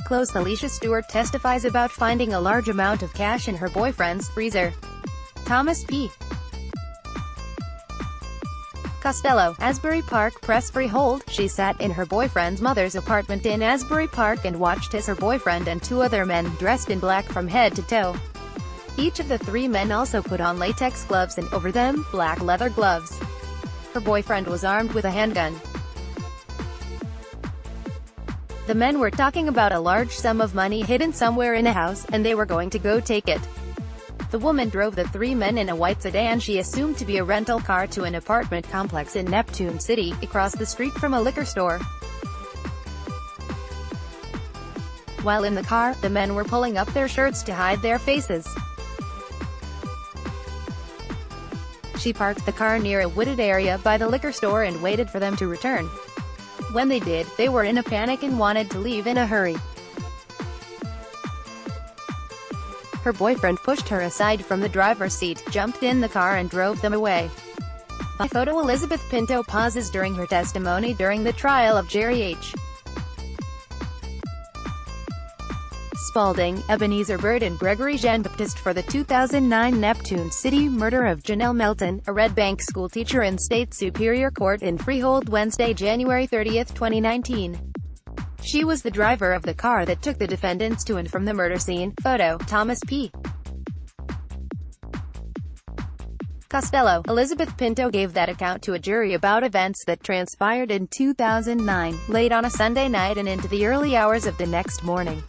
close Alesha Stewart testifies about finding a large amount of cash in her boyfriend's freezer. Thomas P. Costello, Asbury Park PressFREEHOLD. She sat in her boyfriend's mother's apartment in Asbury Park and watched as her boyfriend and two other men, dressed in black from head to toe. Each of the three men also put on latex gloves and, over them, black leather gloves. Her boyfriend was armed with a handgun. The men were talking about a large sum of money hidden somewhere in a house, and they were going to go take it. The woman drove the three men in a white sedan she assumed to be a rental car to an apartment complex in Neptune City, across the street from a liquor store. While in the car, the men were pulling up their shirts to hide their faces. She parked the car near a wooded area by the liquor store and waited for them to return. When they did, they were in a panic and wanted to leave in a hurry. Her boyfriend pushed her aside from the driver's seat, jumped in the car and drove them away. By photo. Elizabeth Pinto pauses during her testimony during the trial of Jerry H. Spalding, Ebenezer Bird and Gregory Jean-Baptiste for the 2009 Neptune City murder of Janelle Melton, a Red Bank schoolteacher in State Superior Court in Freehold Wednesday, January 30, 2019. She was the driver of the car that took the defendants to and from the murder scene. Photo, Thomas P. Costello. Elizabeth Pinto gave that account to a jury about events that transpired in 2009, late on a Sunday night and into the early hours of the next morning.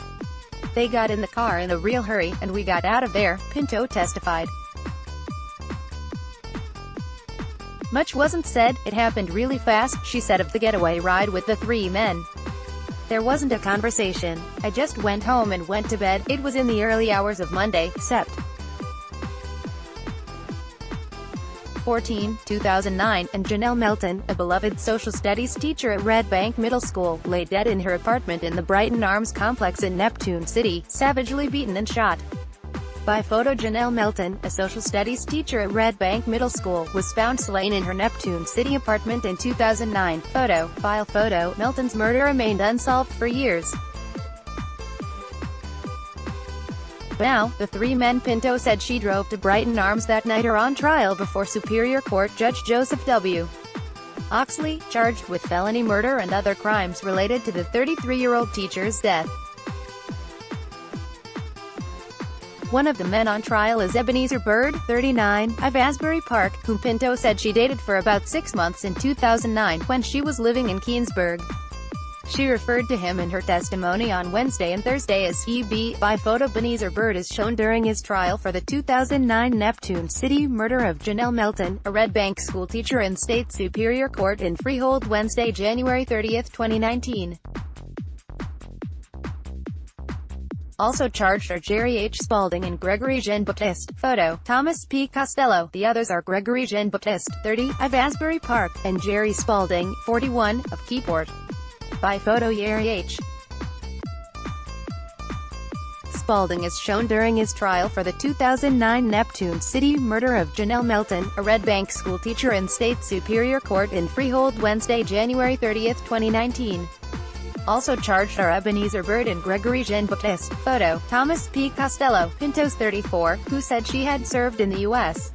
They got in the car in a real hurry, and we got out of there, Pinto testified. Much wasn't said, it happened really fast, she said of the getaway ride with the three men. There wasn't a conversation. I just went home and went to bed. It was in the early hours of Monday, Sept. 14, 2009, and Janelle Melton, a beloved social studies teacher at Red Bank Middle School, lay dead in her apartment in the Brighton Arms complex in Neptune City, savagely beaten and shot. By photo. Janelle Melton, a social studies teacher at Red Bank Middle School, was found slain in her Neptune City apartment in 2009. Photo. File photo. Melton's murder remained unsolved for years. Now, the three men Pinto said she drove to Brighton Arms that night are on trial before Superior Court Judge Joseph W. Oxley, charged with felony murder and other crimes related to the 33-year-old teacher's death. One of the men on trial is Ebenezer Bird, 39, of Asbury Park, whom Pinto said she dated for about 6 months in 2009, when she was living in Keansburg. She referred to him in her testimony on Wednesday and Thursday as EB. By photo. Ebenezer Bird is shown during his trial for the 2009 Neptune City murder of Janelle Melton, a Red Bank schoolteacher in State Superior Court in Freehold Wednesday, January 30, 2019. Also charged are Jerry H. Spalding and Gregory Jean-Baptiste. Photo, Thomas P. Costello. The others are Gregory Jean-Baptiste, 30, of Asbury Park, and Jerry Spalding, 41, of Keyport. By photo. Jerry H. Spalding is shown during his trial for the 2009 Neptune City murder of Janelle Melton, a Red Bank schoolteacher in State Superior Court in Freehold Wednesday, January 30, 2019. Also charged are Ebenezer Bird and Gregory Jean-Baptiste. Photo, Thomas P. Costello. Pinto's 34, who said she had served in the U.S.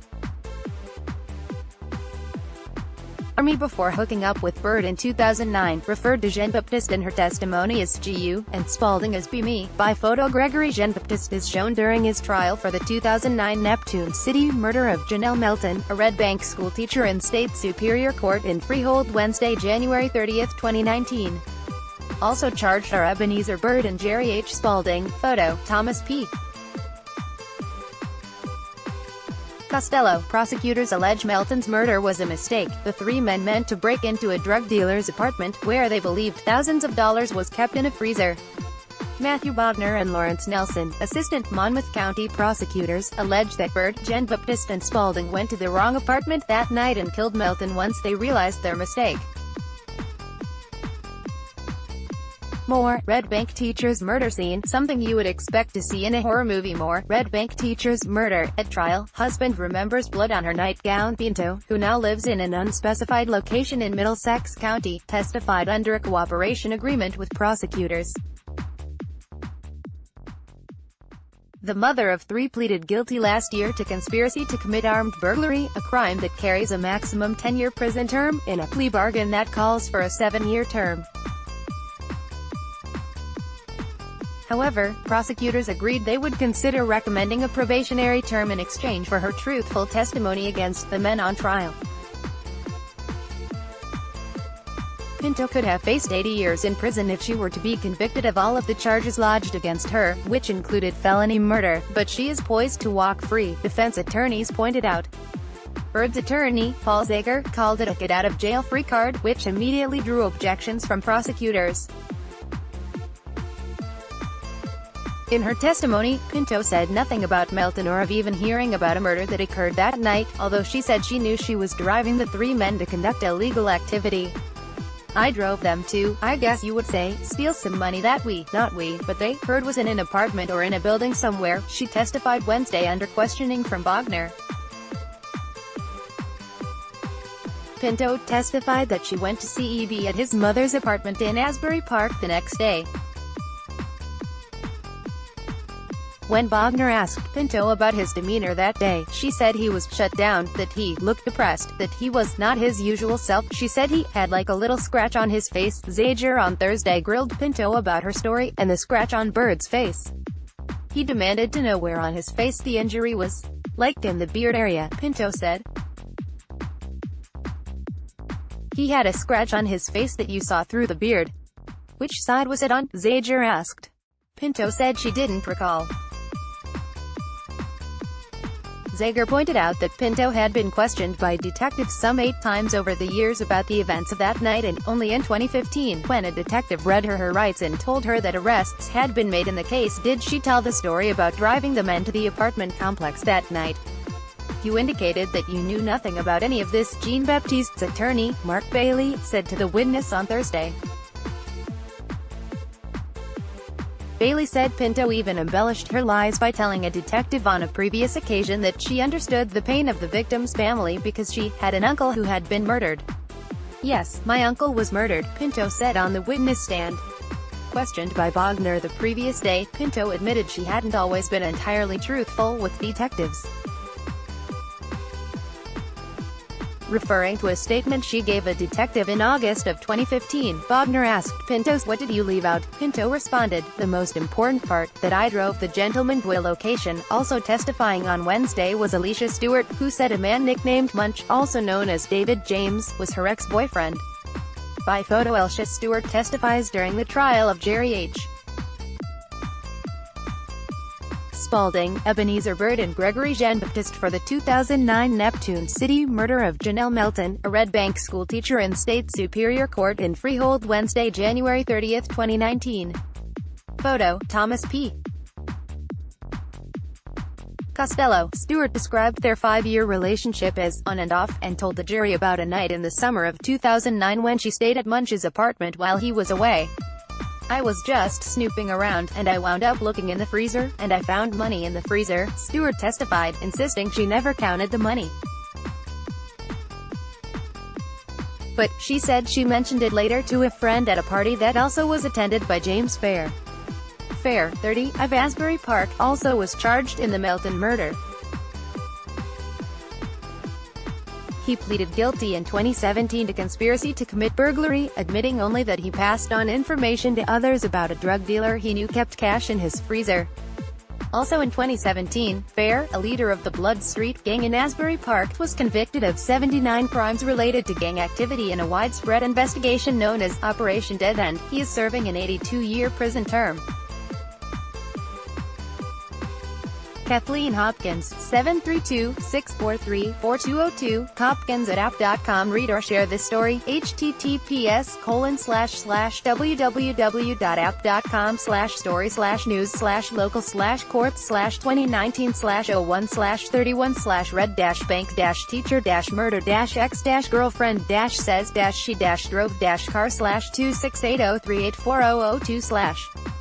Army before hooking up with Bird in 2009, referred to Jean-Baptiste in her testimony as GU, and Spalding as BME. By photo. Gregory Jean-Baptiste is shown during his trial for the 2009 Neptune City murder of Janelle Melton, a Red Bank schoolteacher in State Superior Court in Freehold Wednesday, January 30, 2019. Also charged are Ebenezer Bird and Jerry H. Spalding. Photo, Thomas P. Costello. Prosecutors allege Melton's murder was a mistake. The three men meant to break into a drug dealer's apartment, where they believed thousands of dollars was kept in a freezer. Matthew Bodner and Lawrence Nelson, assistant Monmouth County prosecutors, allege that Bird, Jean-Baptiste and Spalding went to the wrong apartment that night and killed Melton once they realized their mistake. More, Red Bank teacher's murder scene, something you would expect to see in a horror movie. More, Red Bank teacher's murder. At trial, husband remembers blood on her nightgown. Pinto, who now lives in an unspecified location in Middlesex County, testified under a cooperation agreement with prosecutors. The mother of three pleaded guilty last year to conspiracy to commit armed burglary, a crime that carries a maximum 10-year prison term, in a plea bargain that calls for a 7-year term. However, prosecutors agreed they would consider recommending a probationary term in exchange for her truthful testimony against the men on trial. Pinto could have faced 80 years in prison if she were to be convicted of all of the charges lodged against her, which included felony murder, but she is poised to walk free, defense attorneys pointed out. Bird's attorney, Paul Zager, called it a get-out-of-jail-free card, which immediately drew objections from prosecutors. In her testimony, Pinto said nothing about Melton or of even hearing about a murder that occurred that night, although she said she knew she was driving the three men to conduct illegal activity. "I drove them to, I guess you would say, steal some money that not we, but they, heard was in an apartment or in a building somewhere," she testified Wednesday under questioning from Bogner. Pinto testified that she went to see EB at his mother's apartment in Asbury Park the next day. When Bogner asked Pinto about his demeanor that day, she said he was shut down, that he looked depressed, that he was not his usual self. She said he had like a little scratch on his face. Zager on Thursday grilled Pinto about her story, and the scratch on Bird's face. He demanded to know where on his face the injury was. "Like in the beard area," Pinto said. "He had a scratch on his face that you saw through the beard." "Which side was it on?" Zager asked. Pinto said she didn't recall. Zager pointed out that Pinto had been questioned by detectives some 8 times over the years about the events of that night, and only in 2015, when a detective read her rights and told her that arrests had been made in the case, did she tell the story about driving the men to the apartment complex that night. "You indicated that you knew nothing about any of this," Jean-Baptiste's attorney, Mark Bailey, said to the witness on Thursday. Bailey said Pinto even embellished her lies by telling a detective on a previous occasion that she understood the pain of the victim's family because she had an uncle who had been murdered. "Yes, my uncle was murdered," Pinto said on the witness stand. Questioned by Bogner the previous day, Pinto admitted she hadn't always been entirely truthful with detectives. Referring to a statement she gave a detective in August of 2015, Bogner asked Pinto, "What did you leave out?" Pinto responded, "The most important part, that I drove the gentleman to a location." Also testifying on Wednesday was Alesha Stewart, who said a man nicknamed Munch, also known as David James, was her ex-boyfriend. By photo. Alesha Stewart testifies during the trial of Jerry H. Spalding, Ebenezer Bird and Gregory Jean-Baptiste for the 2009 Neptune City murder of Janelle Melton, a Red Bank schoolteacher in State Superior Court in Freehold Wednesday, January 30, 2019. Photo, Thomas P. Costello. Stewart described their 5-year relationship as on and off, and told the jury about a night in the summer of 2009 when she stayed at Munch's apartment while he was away. "I was just snooping around, and I wound up looking in the freezer, and I found money in the freezer," Stewart testified, insisting she never counted the money. But, she said she mentioned it later to a friend at a party that also was attended by James Fair. Fair, 30, of Asbury Park, also was charged in the Melton murder. He pleaded guilty in 2017 to conspiracy to commit burglary, admitting only that he passed on information to others about a drug dealer he knew kept cash in his freezer. Also in 2017, Fair, a leader of the Blood Street gang in Asbury Park, was convicted of 79 crimes related to gang activity in a widespread investigation known as Operation Dead End. He is serving an 82-year prison term. Kathleen Hopkins, 732-643-4202, hopkins@app.com. Read or share this story, https://www.app.com/story/news/local/court/2019/01/30/teacher-murder-ex-girlfriend-says-she-drove-car/26803840002/.